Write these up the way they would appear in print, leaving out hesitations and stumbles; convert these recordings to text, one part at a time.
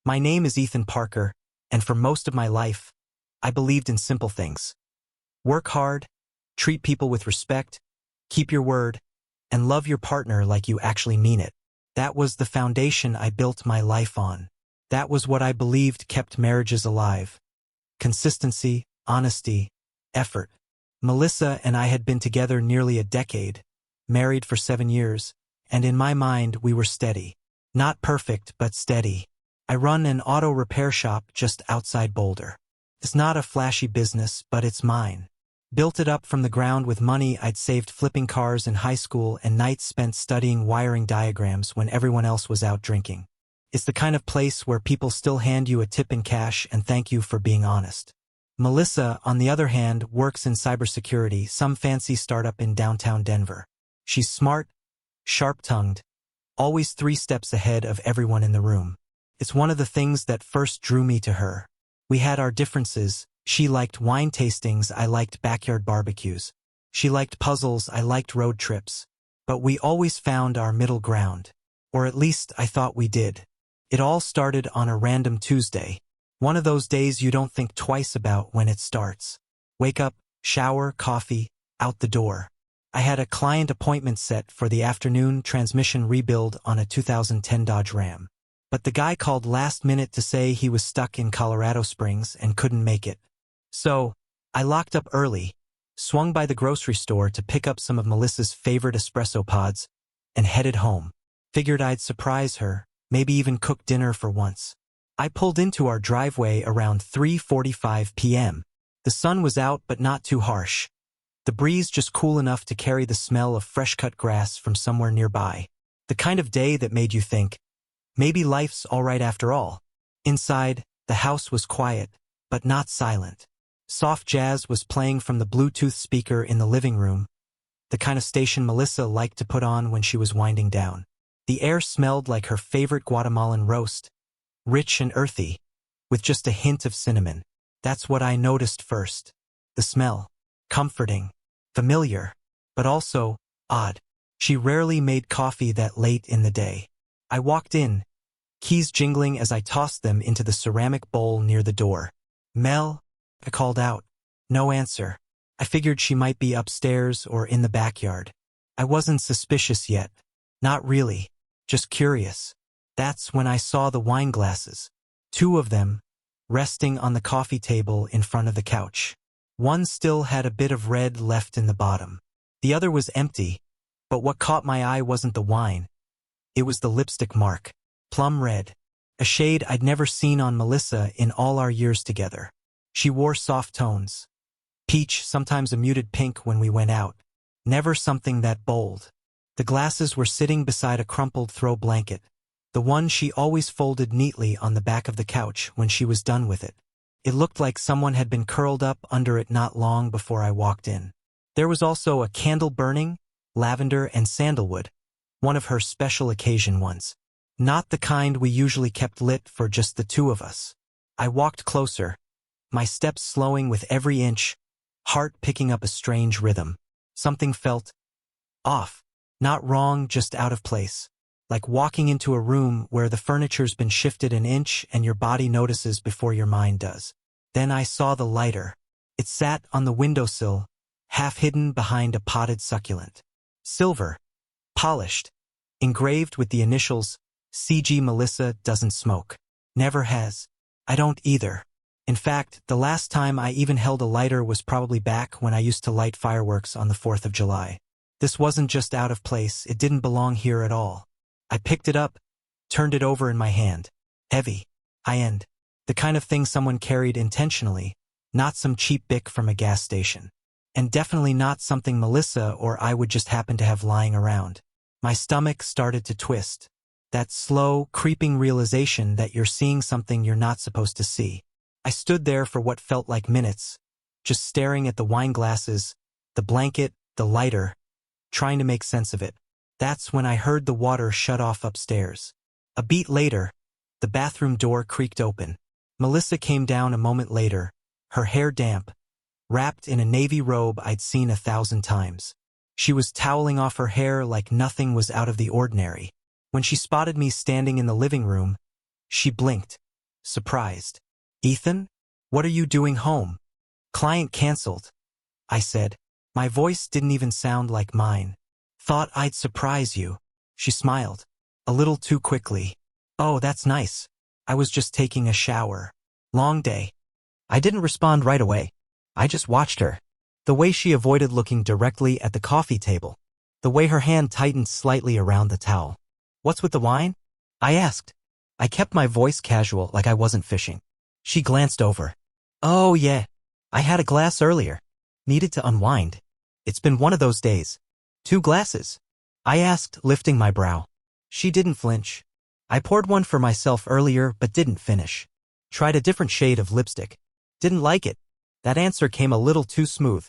My name is Ethan Parker, and for most of my life, I believed in simple things. Work hard, treat people with respect, keep your word, and love your partner like you actually mean it. That was the foundation I built my life on. That was what I believed kept marriages alive. Consistency, honesty, effort. Melissa and I had been together nearly a decade, married for 7 years, and in my mind we were steady. Not perfect, but steady. I run an auto repair shop just outside Boulder. It's not a flashy business, but it's mine. Built it up from the ground with money I'd saved flipping cars in high school and nights spent studying wiring diagrams when everyone else was out drinking. It's the kind of place where people still hand you a tip in cash and thank you for being honest. Melissa, on the other hand, works in cybersecurity, some fancy startup in downtown Denver. She's smart, sharp-tongued, always 3 steps ahead of everyone in the room. It's one of the things that first drew me to her. We had our differences. She liked wine tastings, I liked backyard barbecues. She liked puzzles, I liked road trips. But we always found our middle ground. Or at least I thought we did. It all started on a random Tuesday. One of those days you don't think twice about when it starts. Wake up, shower, coffee, out the door. I had a client appointment set for the afternoon transmission rebuild on a 2010 Dodge Ram. But the guy called last minute to say he was stuck in Colorado Springs and couldn't make it. So, I locked up early, swung by the grocery store to pick up some of Melissa's favorite espresso pods, and headed home. Figured I'd surprise her, maybe even cook dinner for once. I pulled into our driveway around 3:45 p.m. The sun was out but not too harsh. The breeze just cool enough to carry the smell of fresh-cut grass from somewhere nearby. The kind of day that made you think, maybe life's all right after all. Inside, the house was quiet, but not silent. Soft jazz was playing from the Bluetooth speaker in the living room, the kind of station Melissa liked to put on when she was winding down. The air smelled like her favorite Guatemalan roast, rich and earthy, with just a hint of cinnamon. That's what I noticed first. The smell. Comforting. Familiar. But also, odd. She rarely made coffee that late in the day. I walked in, keys jingling as I tossed them into the ceramic bowl near the door. "Mel?" I called out. No answer. I figured she might be upstairs or in the backyard. I wasn't suspicious yet. Not really. Just curious. That's when I saw the wine glasses. 2 of them, resting on the coffee table in front of the couch. One still had a bit of red left in the bottom. The other was empty, but what caught my eye wasn't the wine. It was the lipstick mark. Plum red. A shade I'd never seen on Melissa in all our years together. She wore soft tones. Peach, sometimes a muted pink when we went out. Never something that bold. The glasses were sitting beside a crumpled throw blanket, the one she always folded neatly on the back of the couch when she was done with it. It looked like someone had been curled up under it not long before I walked in. There was also a candle burning, lavender and sandalwood, one of her special occasion ones. Not the kind we usually kept lit for just the 2 of us. I walked closer, my steps slowing with every inch, heart picking up a strange rhythm. Something felt off. Not wrong, just out of place. Like walking into a room where the furniture's been shifted an inch and your body notices before your mind does. Then I saw the lighter. It sat on the windowsill, half hidden behind a potted succulent. Silver. Polished. Engraved with the initials, CG Melissa doesn't smoke. Never has. I don't either. In fact, the last time I even held a lighter was probably back when I used to light fireworks on the 4th of July. This wasn't just out of place, it didn't belong here at all. I picked it up, turned it over in my hand. Heavy. High-end. The kind of thing someone carried intentionally, not some cheap bic from a gas station. And definitely not something Melissa or I would just happen to have lying around. My stomach started to twist. That slow, creeping realization that you're seeing something you're not supposed to see. I stood there for what felt like minutes, just staring at the wine glasses, the blanket, the lighter, trying to make sense of it. That's when I heard the water shut off upstairs. A beat later, the bathroom door creaked open. Melissa came down a moment later, her hair damp, wrapped in a navy robe I'd seen 1,000 times. She was toweling off her hair like nothing was out of the ordinary. When she spotted me standing in the living room, she blinked. surprised. Ethan? What are you doing home? Client canceled, I said. My voice didn't even sound like mine. Thought I'd surprise you. She smiled. A little too quickly. Oh, that's nice. I was just taking a shower. Long day. I didn't respond right away. I just watched her. The way she avoided looking directly at the coffee table. The way her hand tightened slightly around the towel. What's with the wine? I asked. I kept my voice casual like I wasn't fishing. She glanced over. Oh yeah. I had a glass earlier. Needed to unwind. It's been one of those days. 2 glasses? I asked, lifting my brow. She didn't flinch. I poured one for myself earlier but didn't finish. Tried a different shade of lipstick. Didn't like it. That answer came a little too smooth.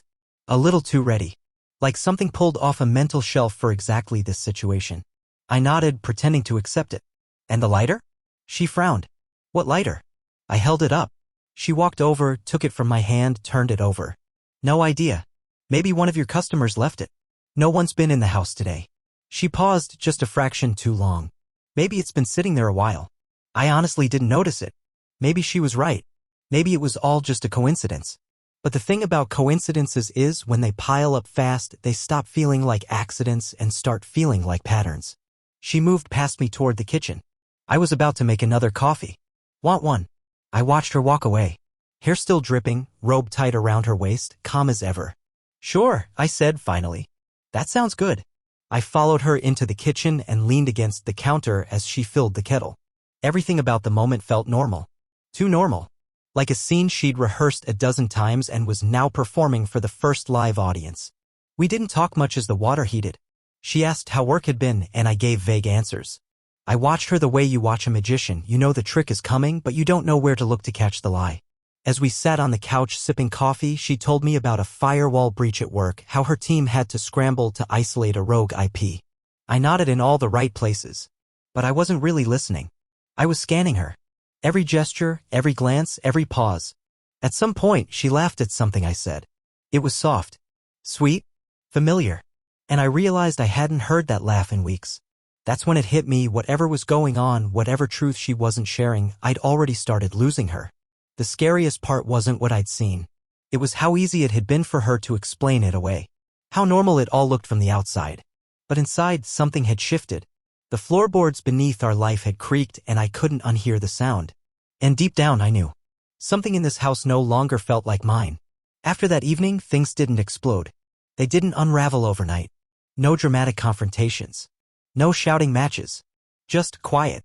A little too ready. Like something pulled off a mental shelf for exactly this situation. I nodded, pretending to accept it. And the lighter? She frowned. What lighter? I held it up. She walked over, took it from my hand, turned it over. No idea. Maybe one of your customers left it. No one's been in the house today. She paused just a fraction too long. Maybe it's been sitting there a while. I honestly didn't notice it. Maybe she was right. Maybe it was all just a coincidence. But the thing about coincidences is when they pile up fast, they stop feeling like accidents and start feeling like patterns. She moved past me toward the kitchen. I was about to make another coffee. Want one? I watched her walk away. Hair still dripping, robe tight around her waist, calm as ever. Sure, I said finally. That sounds good. I followed her into the kitchen and leaned against the counter as she filled the kettle. Everything about the moment felt normal. Too normal. Like a scene she'd rehearsed a dozen times and was now performing for the first live audience. We didn't talk much as the water heated. She asked how work had been and I gave vague answers. I watched her the way you watch a magician. You know the trick is coming, but you don't know where to look to catch the lie. As we sat on the couch sipping coffee, she told me about a firewall breach at work, how her team had to scramble to isolate a rogue IP. I nodded in all the right places. But I wasn't really listening. I was scanning her. Every gesture, every glance, every pause. At some point, she laughed at something I said. It was soft, sweet, familiar. And I realized I hadn't heard that laugh in weeks. That's when it hit me, whatever was going on, whatever truth she wasn't sharing, I'd already started losing her. The scariest part wasn't what I'd seen. It was how easy it had been for her to explain it away. How normal it all looked from the outside. But inside, something had shifted. The floorboards beneath our life had creaked and I couldn't unhear the sound. And deep down I knew. Something in this house no longer felt like mine. After that evening, things didn't explode. They didn't unravel overnight. No dramatic confrontations. No shouting matches. Just quiet.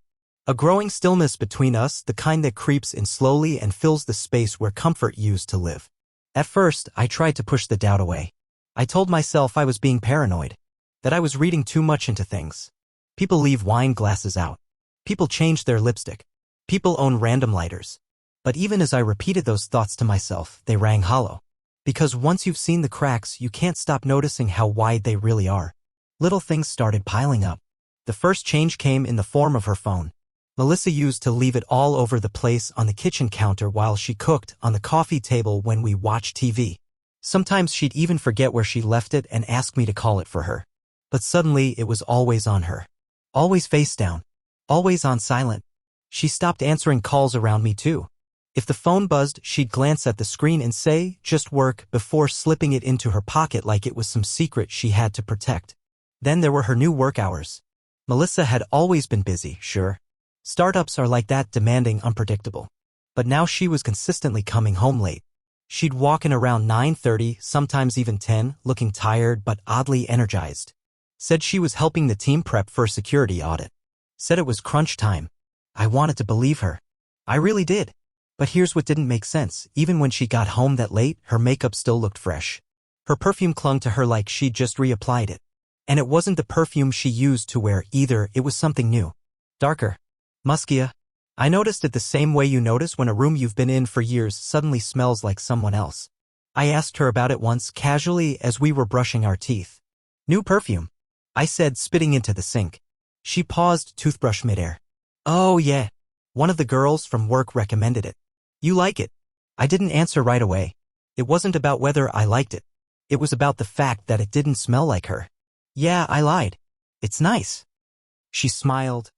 A growing stillness between us, the kind that creeps in slowly and fills the space where comfort used to live. At first, I tried to push the doubt away. I told myself I was being paranoid. That I was reading too much into things. People leave wine glasses out. People change their lipstick. People own random lighters. But even as I repeated those thoughts to myself, they rang hollow. Because once you've seen the cracks, you can't stop noticing how wide they really are. Little things started piling up. The first change came in the form of her phone. Melissa used to leave it all over the place on the kitchen counter while she cooked, on the coffee table when we watched TV. Sometimes she'd even forget where she left it and ask me to call it for her. But suddenly it was always on her. Always face down. Always on silent. She stopped answering calls around me too. If the phone buzzed, she'd glance at the screen and say, "Just work," before slipping it into her pocket like it was some secret she had to protect. Then there were her new work hours. Melissa had always been busy, sure. Startups are like that, demanding, unpredictable. But now she was consistently coming home late. She'd walk in around 9:30, sometimes even 10, looking tired but oddly energized. Said she was helping the team prep for a security audit. Said it was crunch time. I wanted to believe her. I really did. But here's what didn't make sense. Even when she got home that late, her makeup still looked fresh. Her perfume clung to her like she'd just reapplied it. And it wasn't the perfume she used to wear either, it was something new. Darker. Muskier. I noticed it the same way you notice when a room you've been in for years suddenly smells like someone else. I asked her about it once, casually, as we were brushing our teeth. New perfume, I said, spitting into the sink. She paused, toothbrush midair. Oh yeah. One of the girls from work recommended it. You like it? I didn't answer right away. It wasn't about whether I liked it. It was about the fact that it didn't smell like her. Yeah, I lied. It's nice. She smiled,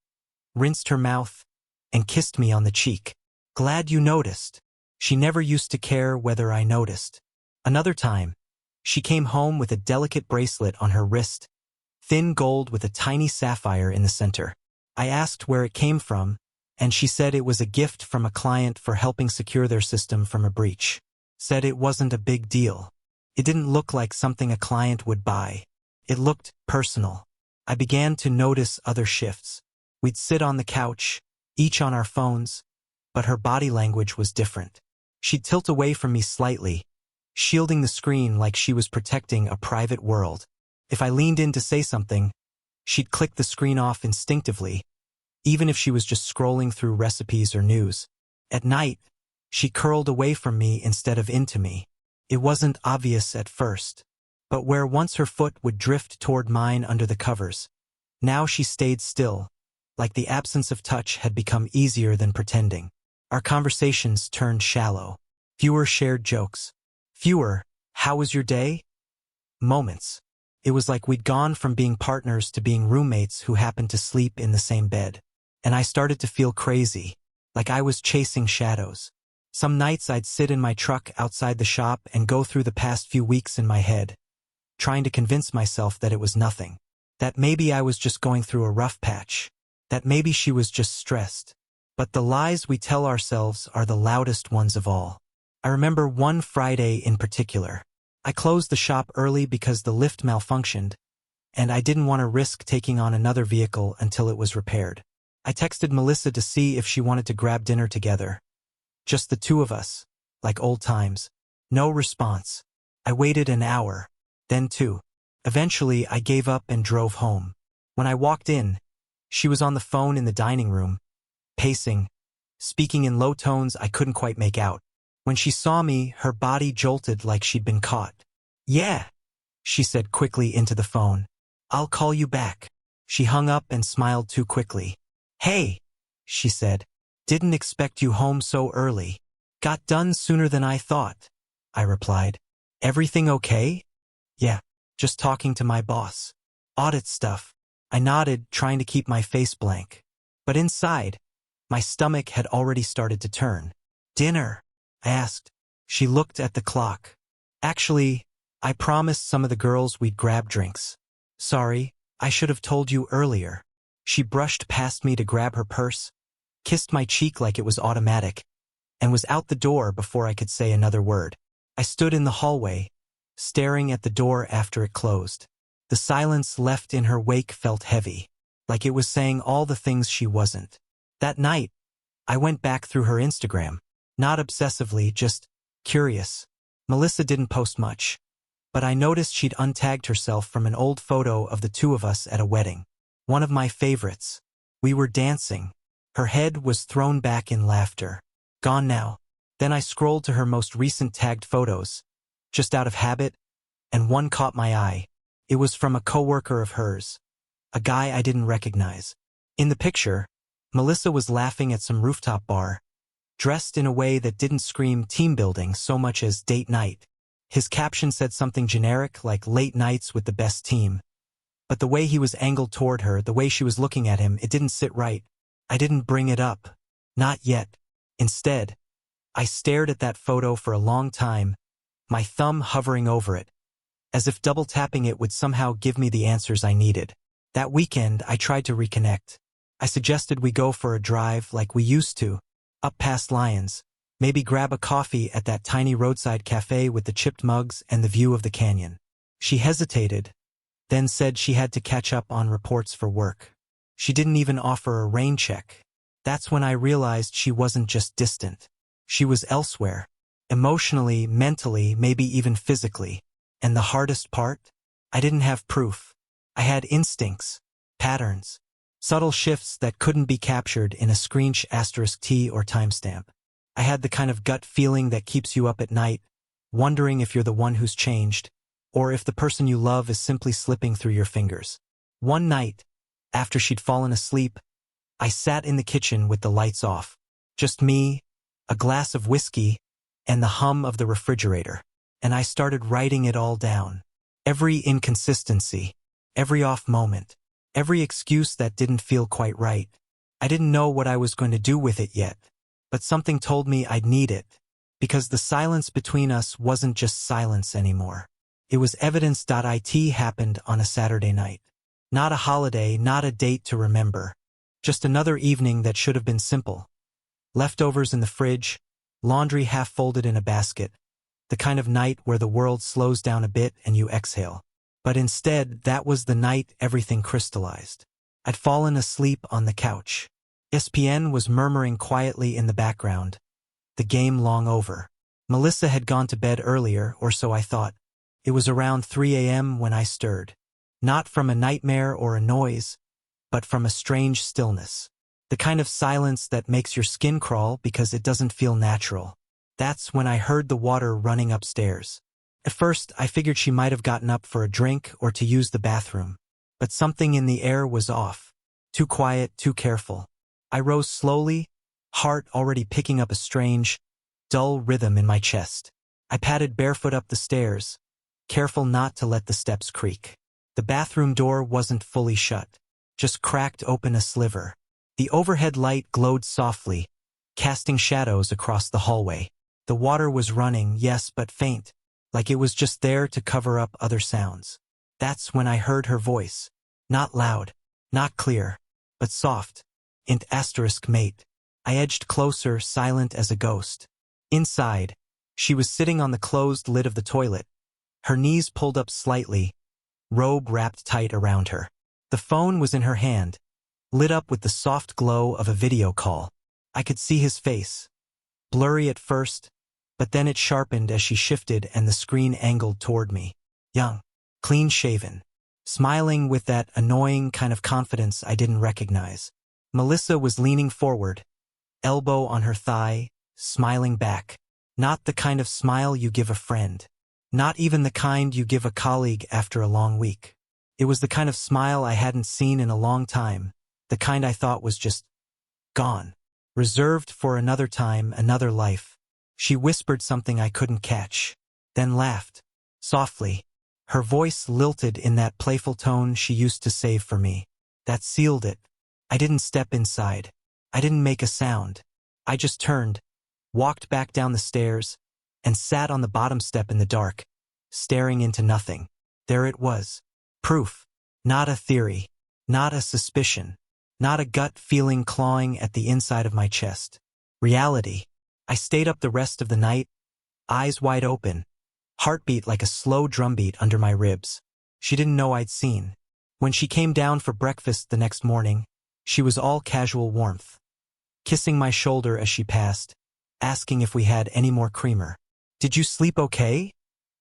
rinsed her mouth, and kissed me on the cheek. Glad you noticed. She never used to care whether I noticed. Another time, she came home with a delicate bracelet on her wrist, thin gold with a tiny sapphire in the center. I asked where it came from, and she said it was a gift from a client for helping secure their system from a breach. Said it wasn't a big deal. It didn't look like something a client would buy. It looked personal. I began to notice other shifts. We'd sit on the couch, each on our phones, but her body language was different. She'd tilt away from me slightly, shielding the screen like she was protecting a private world. If I leaned in to say something, she'd click the screen off instinctively, even if she was just scrolling through recipes or news. At night, she curled away from me instead of into me. It wasn't obvious at first, but where once her foot would drift toward mine under the covers, now she stayed still, like the absence of touch had become easier than pretending. Our conversations turned shallow. Fewer shared jokes. Fewer, "How was your day?" moments. It was like we'd gone from being partners to being roommates who happened to sleep in the same bed. And I started to feel crazy, like I was chasing shadows. Some nights I'd sit in my truck outside the shop and go through the past few weeks in my head, trying to convince myself that it was nothing. That maybe I was just going through a rough patch. That maybe she was just stressed. But the lies we tell ourselves are the loudest ones of all. I remember one Friday in particular. I closed the shop early because the lift malfunctioned, and I didn't want to risk taking on another vehicle until it was repaired. I texted Melissa to see if she wanted to grab dinner together. Just the two of us, like old times. No response. I waited an hour, then two. Eventually, I gave up and drove home. When I walked in, she was on the phone in the dining room, pacing, speaking in low tones I couldn't quite make out. When she saw me, her body jolted like she'd been caught. "Yeah," she said quickly into the phone. "I'll call you back." She hung up and smiled too quickly. "Hey," she said. "Didn't expect you home so early." "Got done sooner than I thought," I replied. "Everything okay?" "Yeah, just talking to my boss. Audit stuff." I nodded, trying to keep my face blank. But inside, my stomach had already started to turn. "Dinner?" I asked. She looked at the clock. "Actually, I promised some of the girls we'd grab drinks. Sorry, I should have told you earlier." She brushed past me to grab her purse, kissed my cheek like it was automatic, and was out the door before I could say another word. I stood in the hallway, staring at the door after it closed. The silence left in her wake felt heavy, like it was saying all the things she wasn't. That night, I went back through her Instagram. Not obsessively, just curious. Melissa didn't post much, but I noticed she'd untagged herself from an old photo of the two of us at a wedding. One of my favorites. We were dancing. Her head was thrown back in laughter. Gone now. Then I scrolled to her most recent tagged photos, just out of habit, and one caught my eye. It was from a coworker of hers, a guy I didn't recognize. In the picture, Melissa was laughing at some rooftop bar, dressed in a way that didn't scream team building so much as date night. His caption said something generic like late nights with the best team. But the way he was angled toward her, the way she was looking at him, it didn't sit right. I didn't bring it up. Not yet. Instead, I stared at that photo for a long time, my thumb hovering over it, as if double-tapping it would somehow give me the answers I needed. That weekend, I tried to reconnect. I suggested we go for a drive like we used to, up past Lyons, maybe grab a coffee at that tiny roadside cafe with the chipped mugs and the view of the canyon. She hesitated, then said she had to catch up on reports for work. She didn't even offer a rain check. That's when I realized she wasn't just distant. She was elsewhere, emotionally, mentally, maybe even physically. And the hardest part? I didn't have proof. I had instincts, patterns, subtle shifts that couldn't be captured in a screensh *T or timestamp. I had the kind of gut feeling that keeps you up at night, wondering if you're the one who's changed, or if the person you love is simply slipping through your fingers. One night, after she'd fallen asleep, I sat in the kitchen with the lights off. Just me, a glass of whiskey, and the hum of the refrigerator. And I started writing it all down. Every inconsistency, every off moment, every excuse that didn't feel quite right. I didn't know what I was going to do with it yet, but something told me I'd need it, because the silence between us wasn't just silence anymore. It was evidence. It happened on a Saturday night. Not a holiday, not a date to remember. Just another evening that should have been simple. Leftovers in the fridge, laundry half folded in a basket, the kind of night where the world slows down a bit and you exhale. But instead, that was the night everything crystallized. I'd fallen asleep on the couch. ESPN was murmuring quietly in the background. The game long over. Melissa had gone to bed earlier, or so I thought. It was around 3 a.m. when I stirred. Not from a nightmare or a noise, but from a strange stillness. The kind of silence that makes your skin crawl because it doesn't feel natural. That's when I heard the water running upstairs. At first, I figured she might have gotten up for a drink or to use the bathroom. But something in the air was off. Too quiet, too careful. I rose slowly, heart already picking up a strange, dull rhythm in my chest. I padded barefoot up the stairs, careful not to let the steps creak. The bathroom door wasn't fully shut, just cracked open a sliver. The overhead light glowed softly, casting shadows across the hallway. The water was running, yes, but faint, like it was just there to cover up other sounds. That's when I heard her voice. Not loud, not clear, but soft. Mate. I edged closer, silent as a ghost. Inside, she was sitting on the closed lid of the toilet, her knees pulled up slightly, robe wrapped tight around her. The phone was in her hand, lit up with the soft glow of a video call. I could see his face. Blurry at first, but then it sharpened as she shifted and the screen angled toward me. Young, clean-shaven, smiling with that annoying kind of confidence I didn't recognize. Melissa was leaning forward, elbow on her thigh, smiling back. Not the kind of smile you give a friend. Not even the kind you give a colleague after a long week. It was the kind of smile I hadn't seen in a long time, the kind I thought was just gone, reserved for another time, another life. She whispered something I couldn't catch, then laughed, softly. Her voice lilted in that playful tone she used to save for me. That sealed it. I didn't step inside. I didn't make a sound. I just turned, walked back down the stairs, and sat on the bottom step in the dark, staring into nothing. There it was. Proof. Not a theory. Not a suspicion. Not a gut feeling clawing at the inside of my chest. Reality. I stayed up the rest of the night, eyes wide open, heartbeat like a slow drumbeat under my ribs. She didn't know I'd seen. When she came down for breakfast the next morning, she was all casual warmth, kissing my shoulder as she passed, asking if we had any more creamer. "Did you sleep okay?"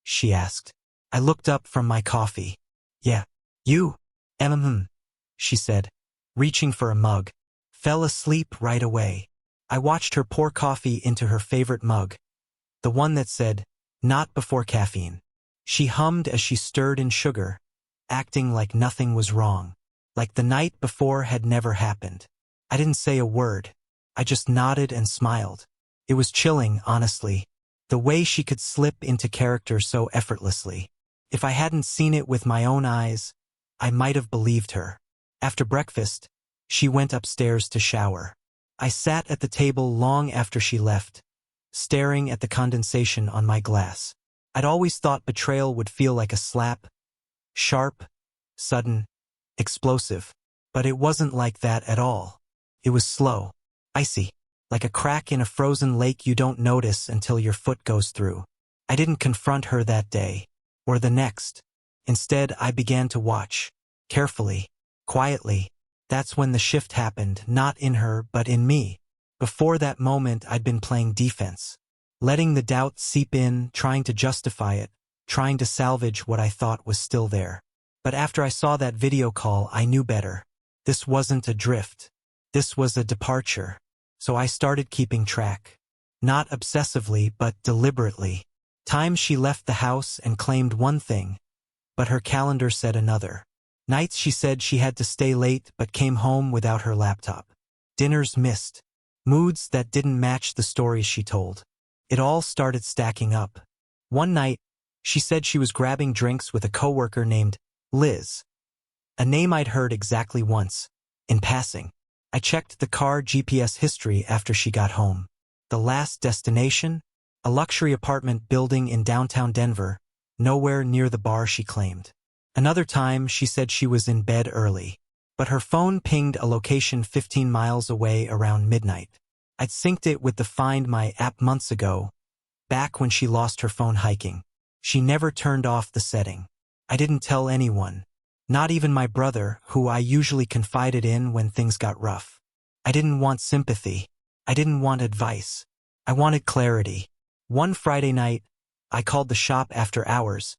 she asked. I looked up from my coffee. "Yeah. You?" She said, reaching for a mug. Fell asleep right away. I watched her pour coffee into her favorite mug, the one that said, "Not before caffeine." She hummed as she stirred in sugar, acting like nothing was wrong, like the night before had never happened. I didn't say a word. I just nodded and smiled. It was chilling, honestly, the way she could slip into character so effortlessly. If I hadn't seen it with my own eyes, I might have believed her. After breakfast, she went upstairs to shower. I sat at the table long after she left, staring at the condensation on my glass. I'd always thought betrayal would feel like a slap, sharp, sudden, explosive. But it wasn't like that at all. It was slow, icy, like a crack in a frozen lake you don't notice until your foot goes through. I didn't confront her that day, or the next. Instead, I began to watch, carefully, quietly. That's when the shift happened, not in her, but in me. Before that moment, I'd been playing defense, letting the doubt seep in, trying to justify it, trying to salvage what I thought was still there. But after I saw that video call, I knew better. This wasn't a drift. This was a departure. So I started keeping track. Not obsessively, but deliberately. Times she left the house and claimed one thing, but her calendar said another. Nights she said she had to stay late but came home without her laptop. Dinners missed. Moods that didn't match the stories she told. It all started stacking up. One night, she said she was grabbing drinks with a coworker named Liz. A name I'd heard exactly once, in passing. I checked the car GPS history after she got home. The last destination? A luxury apartment building in downtown Denver, nowhere near the bar she claimed. Another time, she said she was in bed early, but her phone pinged a location 15 miles away around midnight. I'd synced it with the Find My app months ago, back when she lost her phone hiking. She never turned off the setting. I didn't tell anyone, not even my brother, who I usually confided in when things got rough. I didn't want sympathy. I didn't want advice. I wanted clarity. One Friday night, I called the shop after hours,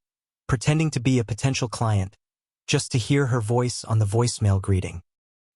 pretending to be a potential client, just to hear her voice on the voicemail greeting.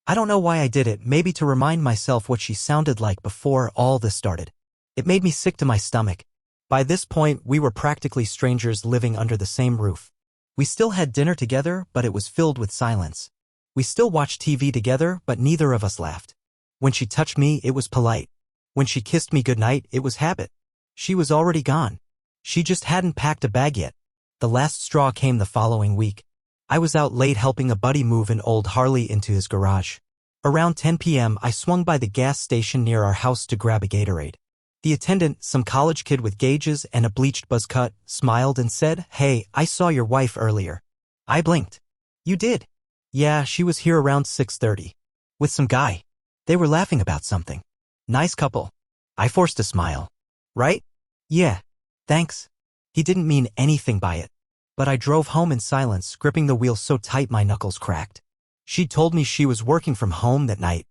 I don't know why I did it, maybe to remind myself what she sounded like before all this started. It made me sick to my stomach. By this point, we were practically strangers living under the same roof. We still had dinner together, but it was filled with silence. We still watched TV together, but neither of us laughed. When she touched me, it was polite. When she kissed me goodnight, it was habit. She was already gone. She just hadn't packed a bag yet. The last straw came the following week. I was out late helping a buddy move an old Harley into his garage. Around 10 p.m., I swung by the gas station near our house to grab a Gatorade. The attendant, some college kid with gauges and a bleached buzz cut, smiled and said, "Hey, I saw your wife earlier." I blinked. "You did?" "Yeah, she was here around 6:30. With some guy. They were laughing about something. Nice couple." I forced a smile. "Right?" "Yeah. Thanks." He didn't mean anything by it. But I drove home in silence, gripping the wheel so tight my knuckles cracked. She'd told me she was working from home that night.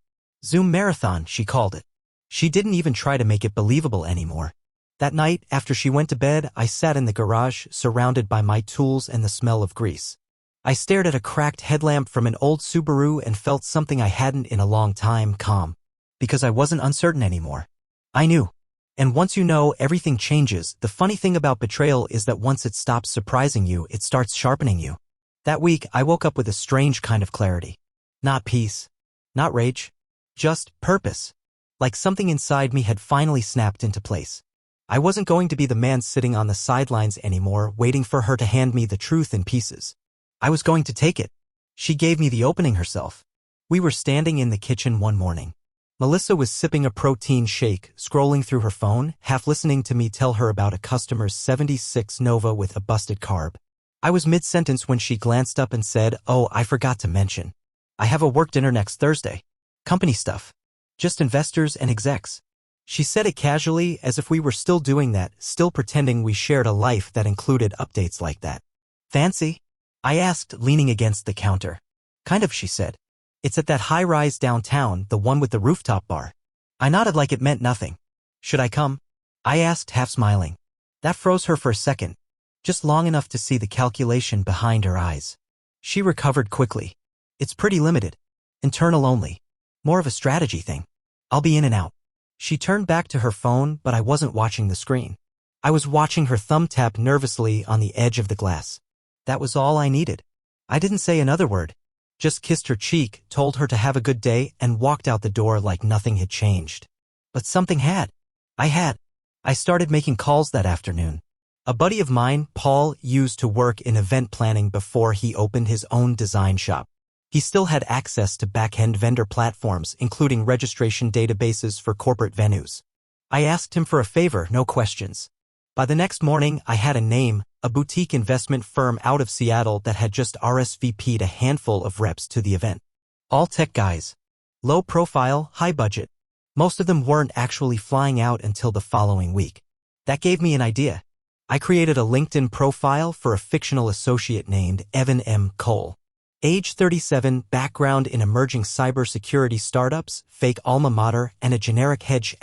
Zoom marathon, she called it. She didn't even try to make it believable anymore. That night, after she went to bed, I sat in the garage, surrounded by my tools and the smell of grease. I stared at a cracked headlamp from an old Subaru and felt something I hadn't in a long time, calm. Because I wasn't uncertain anymore. I knew. And once you know, everything changes. The funny thing about betrayal is that once it stops surprising you, it starts sharpening you. That week, I woke up with a strange kind of clarity. Not peace. Not rage. Just purpose. Like something inside me had finally snapped into place. I wasn't going to be the man sitting on the sidelines anymore, waiting for her to hand me the truth in pieces. I was going to take it. She gave me the opening herself. We were standing in the kitchen one morning. Melissa was sipping a protein shake, scrolling through her phone, half listening to me tell her about a customer's 76 Nova with a busted carb. I was mid-sentence when she glanced up and said, "Oh, I forgot to mention. I have a work dinner next Thursday. Company stuff. Just investors and execs." She said it casually, as if we were still doing that, still pretending we shared a life that included updates like that. "Fancy?" I asked, leaning against the counter. "Kind of," she said. "It's at that high-rise downtown, the one with the rooftop bar." I nodded like it meant nothing. "Should I come?" I asked, half smiling. That froze her for a second, just long enough to see the calculation behind her eyes. She recovered quickly. "It's pretty limited. Internal only. More of a strategy thing. I'll be in and out." She turned back to her phone, but I wasn't watching the screen. I was watching her thumb tap nervously on the edge of the glass. That was all I needed. I didn't say another word. Just kissed her cheek, told her to have a good day, and walked out the door like nothing had changed. But something had. I started making calls that afternoon. A buddy of mine, Paul, used to work in event planning before he opened his own design shop. He still had access to back-end vendor platforms, including registration databases for corporate venues. I asked him for a favor, no questions. By the next morning, I had a name, a boutique investment firm out of Seattle that had just RSVP'd a handful of reps to the event. All tech guys. Low profile, high budget. Most of them weren't actually flying out until the following week. That gave me an idea. I created a LinkedIn profile for a fictional associate named Evan M. Cole. Age 37, background in emerging cybersecurity startups, fake alma mater, and a generic hedge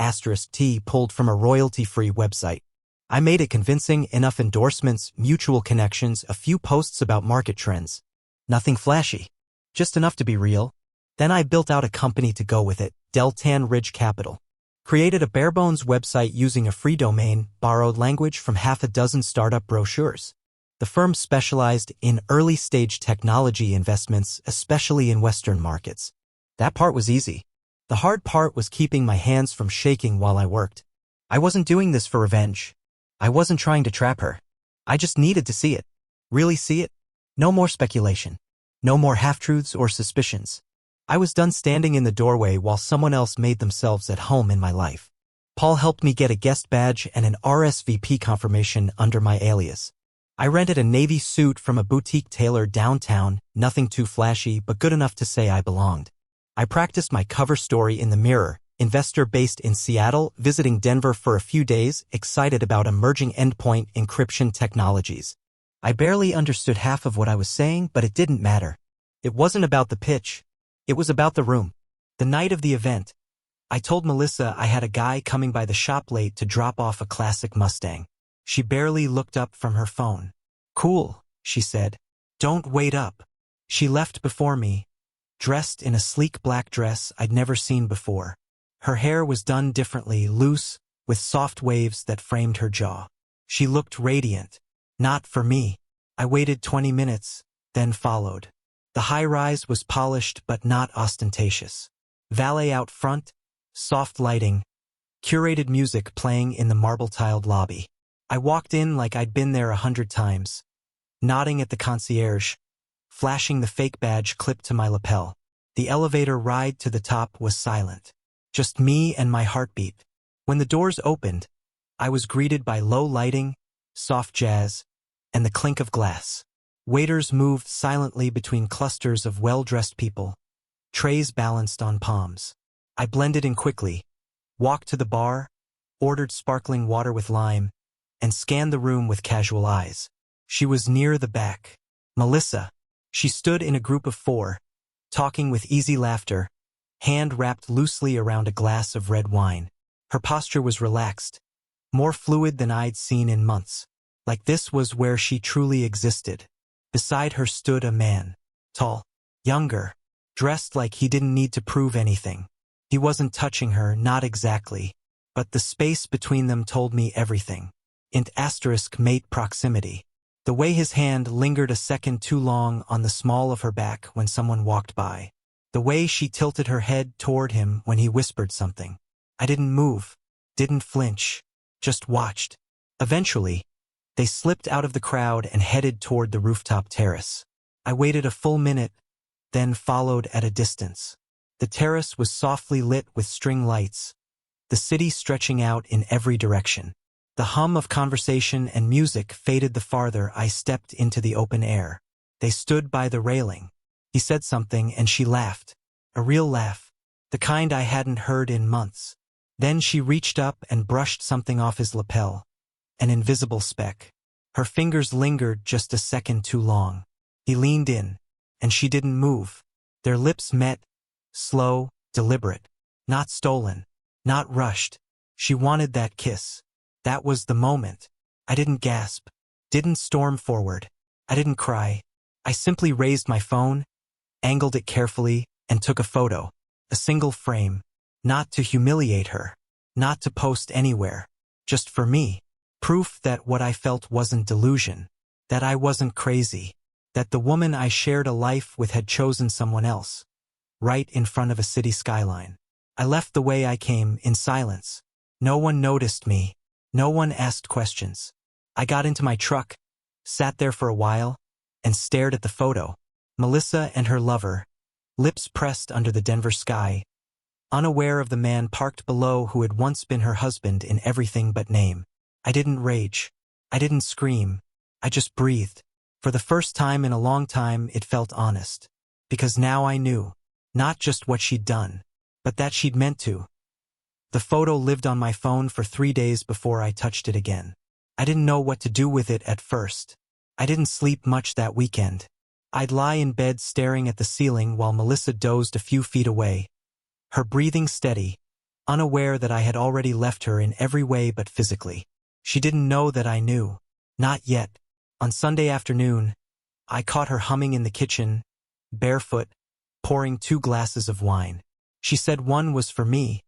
*T pulled from a royalty-free website. I made it convincing, enough endorsements, mutual connections, a few posts about market trends. Nothing flashy. Just enough to be real. Then I built out a company to go with it, Deltan Ridge Capital. Created a barebones website using a free domain, borrowed language from half a dozen startup brochures. The firm specialized in early-stage technology investments, especially in Western markets. That part was easy. The hard part was keeping my hands from shaking while I worked. I wasn't doing this for revenge. I wasn't trying to trap her. I just needed to see it. Really see it? No more speculation. No more half-truths or suspicions. I was done standing in the doorway while someone else made themselves at home in my life. Paul helped me get a guest badge and an RSVP confirmation under my alias. I rented a navy suit from a boutique tailor downtown, nothing too flashy, but good enough to say I belonged. I practiced my cover story in the Mirror, investor based in Seattle, visiting Denver for a few days, excited about emerging endpoint encryption technologies. I barely understood half of what I was saying, but it didn't matter. It wasn't about the pitch. It was about the room. The night of the event, I told Melissa I had a guy coming by the shop late to drop off a classic Mustang. She barely looked up from her phone. "Cool," she said. "Don't wait up." She left before me, dressed in a sleek black dress I'd never seen before. Her hair was done differently, loose, with soft waves that framed her jaw. She looked radiant. Not for me. I waited 20 minutes, then followed. The high-rise was polished but not ostentatious. Valet out front, soft lighting, curated music playing in the marble-tiled lobby. I walked in like I'd been there 100 times, nodding at the concierge, flashing the fake badge clipped to my lapel. The elevator ride to the top was silent. Just me and my heartbeat. When the doors opened, I was greeted by low lighting, soft jazz, and the clink of glass. Waiters moved silently between clusters of well-dressed people, trays balanced on palms. I blended in quickly, walked to the bar, ordered sparkling water with lime, and scanned the room with casual eyes. She was near the back. Melissa. She stood in a group of 4, talking with easy laughter, hand wrapped loosely around a glass of red wine. Her posture was relaxed, more fluid than I'd seen in months. Like this was where she truly existed. Beside her stood a man. Tall, younger, dressed like he didn't need to prove anything. He wasn't touching her, not exactly, but the space between them told me everything. Mate proximity. The way his hand lingered a second too long on the small of her back when someone walked by. The way she tilted her head toward him when he whispered something. I didn't move, didn't flinch, just watched. Eventually, they slipped out of the crowd and headed toward the rooftop terrace. I waited a full minute, then followed at a distance. The terrace was softly lit with string lights, the city stretching out in every direction. The hum of conversation and music faded the farther I stepped into the open air. They stood by the railing. He said something and she laughed. A real laugh, the kind I hadn't heard in months. Then she reached up and brushed something off his lapel. An invisible speck. Her fingers lingered just a second too long. He leaned in, and she didn't move. Their lips met, slow, deliberate, not stolen, not rushed. She wanted that kiss. That was the moment. I didn't gasp, didn't storm forward. I didn't cry. I simply raised my phone, angled it carefully, and took a photo. A single frame. Not to humiliate her. Not to post anywhere. Just for me. Proof that what I felt wasn't delusion. That I wasn't crazy. That the woman I shared a life with had chosen someone else. Right in front of a city skyline. I left the way I came, in silence. No one noticed me. No one asked questions. I got into my truck, sat there for a while, and stared at the photo. Melissa and her lover, lips pressed under the Denver sky, unaware of the man parked below who had once been her husband in everything but name. I didn't rage. I didn't scream. I just breathed. For the first time in a long time, it felt honest. Because now I knew, not just what she'd done, but that she'd meant to. The photo lived on my phone for 3 days before I touched it again. I didn't know what to do with it at first. I didn't sleep much that weekend. I'd lie in bed staring at the ceiling while Melissa dozed a few feet away, her breathing steady, unaware that I had already left her in every way but physically. She didn't know that I knew. Not yet. On Sunday afternoon, I caught her humming in the kitchen, barefoot, pouring 2 glasses of wine. She said one was for me,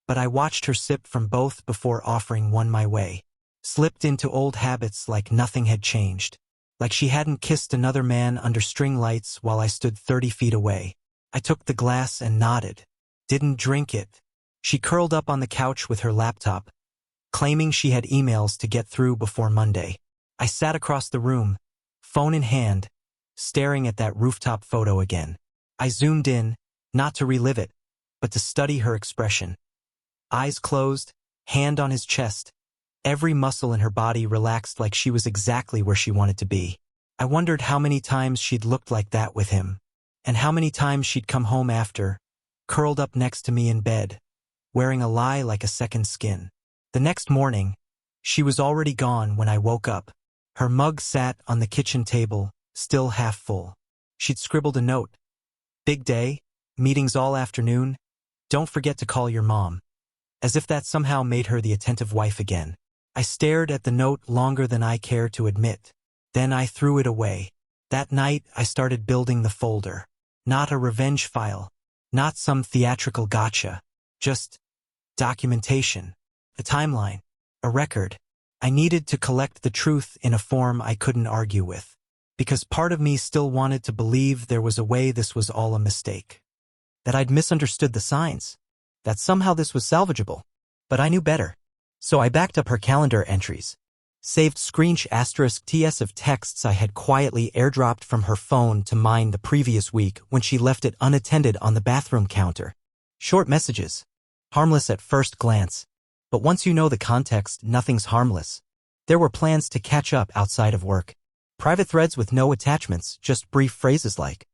but I watched her sip from both before offering one my way. Slipped into old habits like nothing had changed. Like she hadn't kissed another man under string lights while I stood 30 feet away. I took the glass and nodded. Didn't drink it. She curled up on the couch with her laptop, claiming she had emails to get through before Monday. I sat across the room, phone in hand, staring at that rooftop photo again. I zoomed in, not to relive it, but to study her expression. Eyes closed, hand on his chest. Every muscle in her body relaxed like she was exactly where she wanted to be. I wondered how many times she'd looked like that with him, and how many times she'd come home after, curled up next to me in bed, wearing a lie like a second skin. The next morning, she was already gone when I woke up. Her mug sat on the kitchen table, still half full. She'd scribbled a note. Big day, meetings all afternoon, don't forget to call your mom. As if that somehow made her the attentive wife again. I stared at the note longer than I cared to admit. Then I threw it away. That night, I started building the folder. Not a revenge file. Not some theatrical gotcha. Just documentation. A timeline. A record. I needed to collect the truth in a form I couldn't argue with. Because part of me still wanted to believe there was a way this was all a mistake. That I'd misunderstood the signs. That somehow this was salvageable. But I knew better. So I backed up her calendar entries. Saved *TS of texts I had quietly airdropped from her phone to mine the previous week when she left it unattended on the bathroom counter. Short messages. Harmless at first glance. But once you know the context, nothing's harmless. There were plans to catch up outside of work. Private threads with no attachments, just brief phrases like,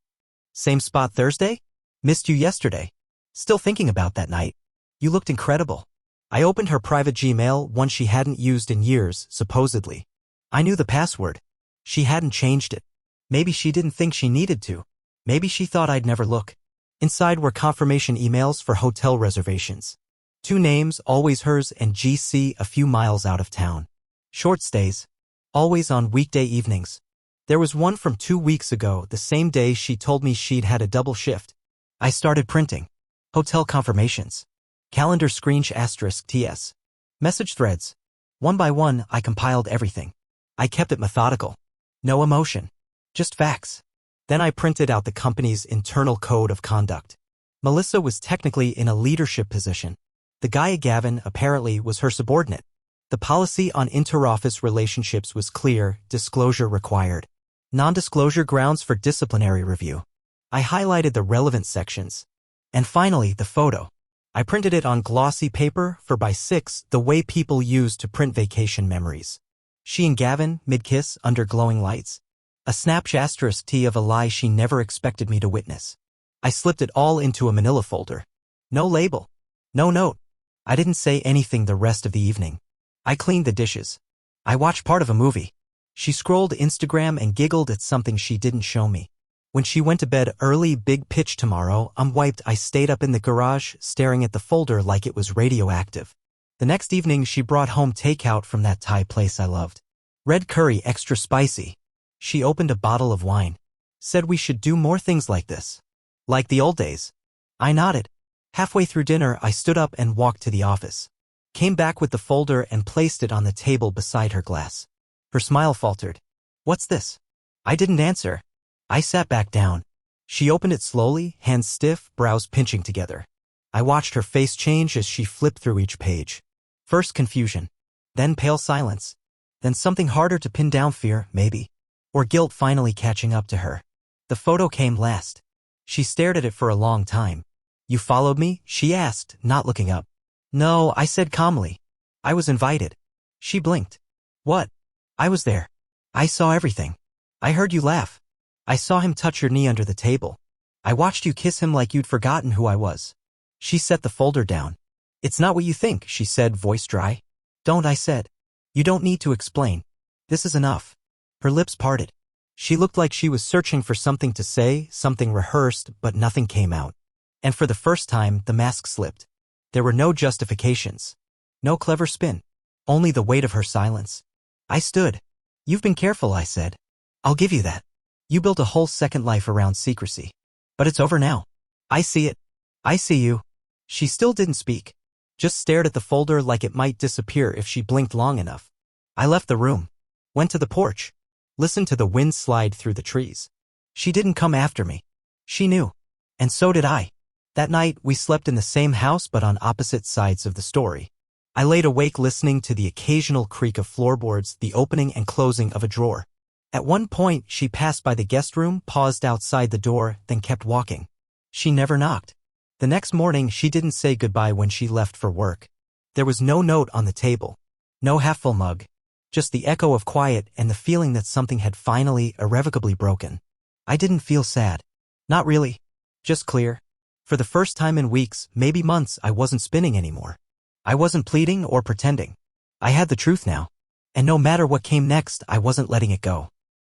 "Same spot Thursday? Missed you yesterday. Still thinking about that night. You looked incredible." I opened her private Gmail, one she hadn't used in years, supposedly. I knew the password. She hadn't changed it. Maybe she didn't think she needed to. Maybe she thought I'd never look. Inside were confirmation emails for hotel reservations. 2 names, always hers and GC, a few miles out of town. Short stays. Always on weekday evenings. There was one from 2 weeks ago, the same day she told me she'd had a double shift. I started printing. Hotel confirmations. Calendar *TS. Message threads. One by one, I compiled everything. I kept it methodical. No emotion. Just facts. Then I printed out the company's internal code of conduct. Melissa was technically in a leadership position. The guy Gavin apparently was her subordinate. The policy on interoffice relationships was clear, disclosure required. Non-disclosure grounds for disciplinary review. I highlighted the relevant sections. And finally, the photo. I printed it on glossy paper 4x6, the way people use to print vacation memories. She and Gavin, mid-kiss, under glowing lights. A snapshot *T of a lie she never expected me to witness. I slipped it all into a manila folder. No label. No note. I didn't say anything the rest of the evening. I cleaned the dishes. I watched part of a movie. She scrolled Instagram and giggled at something she didn't show me. When she went to bed early, big pitch tomorrow, I'm wiped. I stayed up in the garage, staring at the folder like it was radioactive. The next evening, she brought home takeout from that Thai place I loved. Red curry, extra spicy. She opened a bottle of wine. Said we should do more things like this. Like the old days. I nodded. Halfway through dinner, I stood up and walked to the office. Came back with the folder and placed it on the table beside her glass. Her smile faltered. "What's this?" I didn't answer. I sat back down. She opened it slowly, hands stiff, brows pinching together. I watched her face change as she flipped through each page. First confusion. Then pale silence. Then something harder to pin down, fear, maybe. Or guilt finally catching up to her. The photo came last. She stared at it for a long time. "You followed me?" she asked, not looking up. "No," I said calmly. "I was invited." She blinked. "What?" "I was there. I saw everything. I heard you laugh. I saw him touch your knee under the table. I watched you kiss him like you'd forgotten who I was." She set the folder down. "It's not what you think," she said, voice dry. "Don't," I said. "You don't need to explain. This is enough." Her lips parted. She looked like she was searching for something to say, something rehearsed, but nothing came out. And for the first time, the mask slipped. There were no justifications. No clever spin. Only the weight of her silence. I stood. "You've been careful," I said. "I'll give you that. You built a whole second life around secrecy. But it's over now. I see it. I see you." She still didn't speak. Just stared at the folder like it might disappear if she blinked long enough. I left the room. Went to the porch. Listened to the wind slide through the trees. She didn't come after me. She knew. And so did I. That night, we slept in the same house but on opposite sides of the story. I laid awake listening to the occasional creak of floorboards, the opening and closing of a drawer. At one point, she passed by the guest room, paused outside the door, then kept walking. She never knocked. The next morning, she didn't say goodbye when she left for work. There was no note on the table, no half-full mug, just the echo of quiet and the feeling that something had finally, irrevocably broken. I didn't feel sad. Not really. Just clear. For the first time in weeks, maybe months, I wasn't spinning anymore. I wasn't pleading or pretending. I had the truth now. And no matter what came next, I wasn't letting it go.